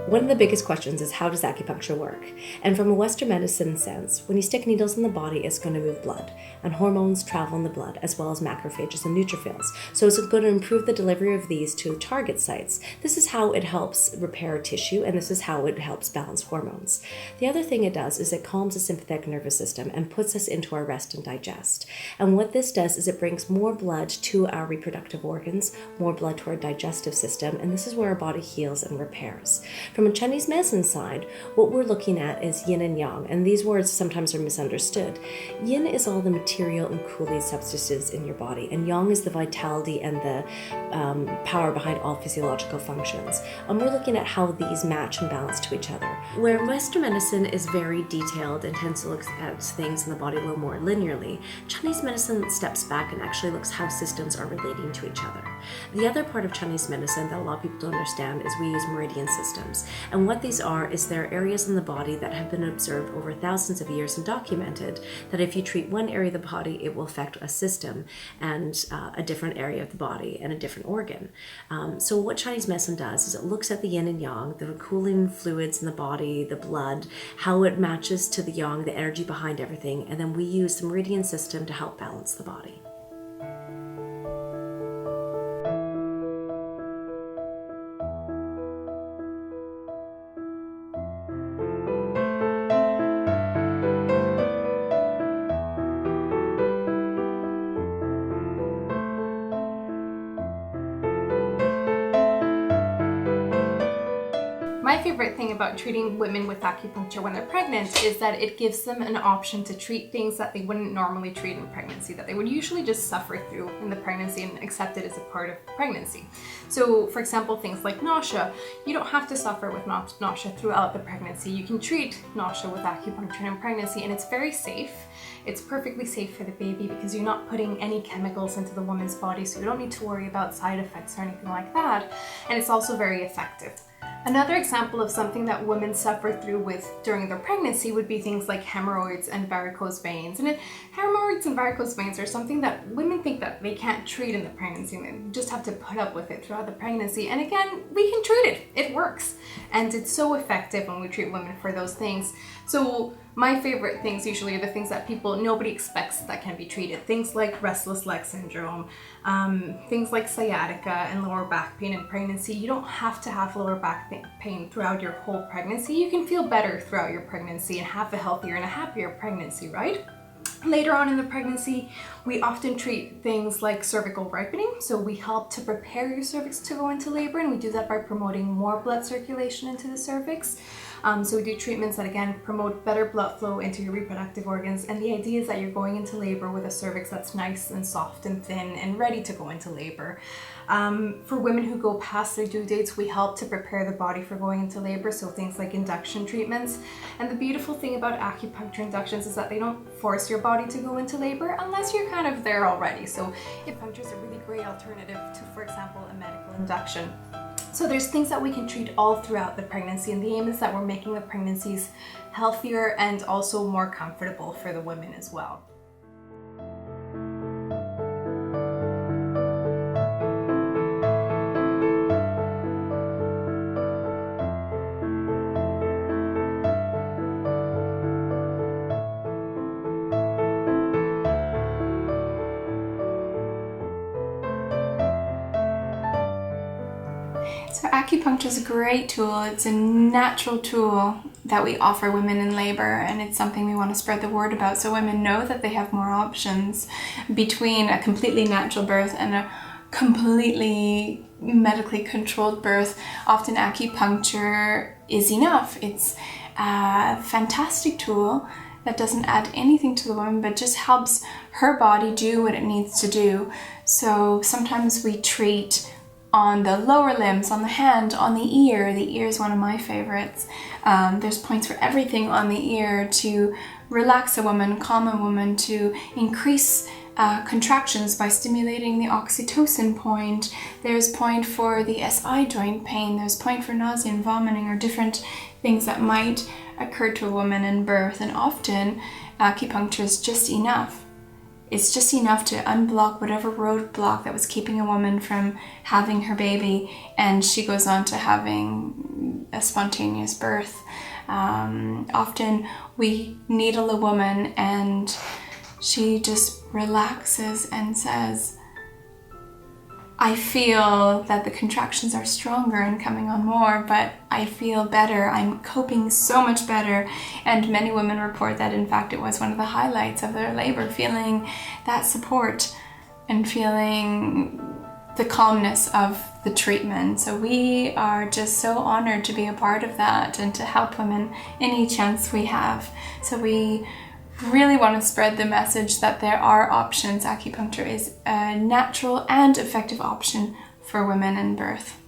One of the biggest questions is, how does acupuncture work? And from a Western medicine sense, when you stick needles in the body, it's going to move blood, and hormones travel in the blood, as well as macrophages and neutrophils. So it's going to improve the delivery of these to target sites. This is how it helps repair tissue, and this is how it helps balance hormones. The other thing it does is it calms the sympathetic nervous system and puts us into our rest and digest. And what this does is it brings more blood to our reproductive organs, more blood to our digestive system, and this is where our body heals and repairs. From a Chinese medicine side, what we're looking at is yin and yang, and these words sometimes are misunderstood. Yin is all the material and cooling substances in your body, and yang is the vitality and the power behind all physiological functions. And we're looking at how these match and balance to each other. Where Western medicine is very detailed and tends to look at things in the body a little more linearly, Chinese medicine steps back and actually looks how systems are relating to each other. The other part of Chinese medicine that a lot of people don't understand is we use meridian systems. And what these are is there are areas in the body that have been observed over thousands of years and documented that if you treat one area of the body, it will affect a system and a different area of the body and a different organ. So what Chinese medicine does is it looks at the yin and yang, the cooling fluids in the body, the blood, how it matches to the yang, the energy behind everything, and then we use the meridian system to help balance the body. My favorite thing about treating women with acupuncture when they're pregnant is that it gives them an option to treat things that they wouldn't normally treat in pregnancy, that they would usually just suffer through in the pregnancy and accept it as a part of pregnancy. So, for example, things like nausea, you don't have to suffer with nausea throughout the pregnancy. You can treat nausea with acupuncture in pregnancy, and it's very safe. It's perfectly safe for the baby because you're not putting any chemicals into the woman's body, so you don't need to worry about side effects or anything like that. And it's also very effective. Another example of something that women suffer through with during their pregnancy would be things like hemorrhoids and varicose veins. And hemorrhoids and varicose veins are something that women think that they can't treat in the pregnancy, and they just have to put up with it throughout the pregnancy. And again, we can treat it. It works. And it's so effective when we treat women for those things. So my favorite things usually are the things that nobody expects that can be treated. Things like restless leg syndrome, things like sciatica and lower back pain in pregnancy. You don't have to have lower back pain throughout your whole pregnancy. You can feel better throughout your pregnancy and have a healthier and a happier pregnancy, right? Later on in the pregnancy, we often treat things like cervical ripening. So we help to prepare your cervix to go into labor, and we do that by promoting more blood circulation into the cervix. So we do treatments that, again, promote better blood flow into your reproductive organs. And the idea is that you're going into labor with a cervix that's nice and soft and thin and ready to go into labor. For women who go past their due dates, we help to prepare the body for going into labor. So things like induction treatments. And the beautiful thing about acupuncture inductions is that they don't force your body to go into labor unless you're kind of there already. So acupuncture is a really great alternative to, for example, a medical induction. So there's things that we can treat all throughout the pregnancy, and the aim is that we're making the pregnancies healthier and also more comfortable for the women as well. So acupuncture is a great tool. It's a natural tool that we offer women in labor, and it's something we want to spread the word about so women know that they have more options between a completely natural birth and a completely medically controlled birth. Often acupuncture is enough. It's a fantastic tool that doesn't add anything to the woman but just helps her body do what it needs to do. So sometimes we treat on the lower limbs, on the hand, on the ear. The ear is one of my favorites. There's points for everything on the ear to relax a woman, calm a woman, to increase contractions by stimulating the oxytocin point. There's point for the SI joint pain. There's point for nausea and vomiting, or different things that might occur to a woman in birth. And often acupuncture is just enough. it's just enough to unblock whatever roadblock that was keeping a woman from having her baby, and she goes on to having a spontaneous birth. Often we needle a woman and she just relaxes and says, I feel that the contractions are stronger and coming on more, but I feel better. I'm coping so much better. And many women report that, in fact, it was one of the highlights of their labor, feeling that support and feeling the calmness of the treatment. So we are just so honored to be a part of that and to help women any chance we have. So we really want to spread the message that there are options. Acupuncture is a natural and effective option for women in birth.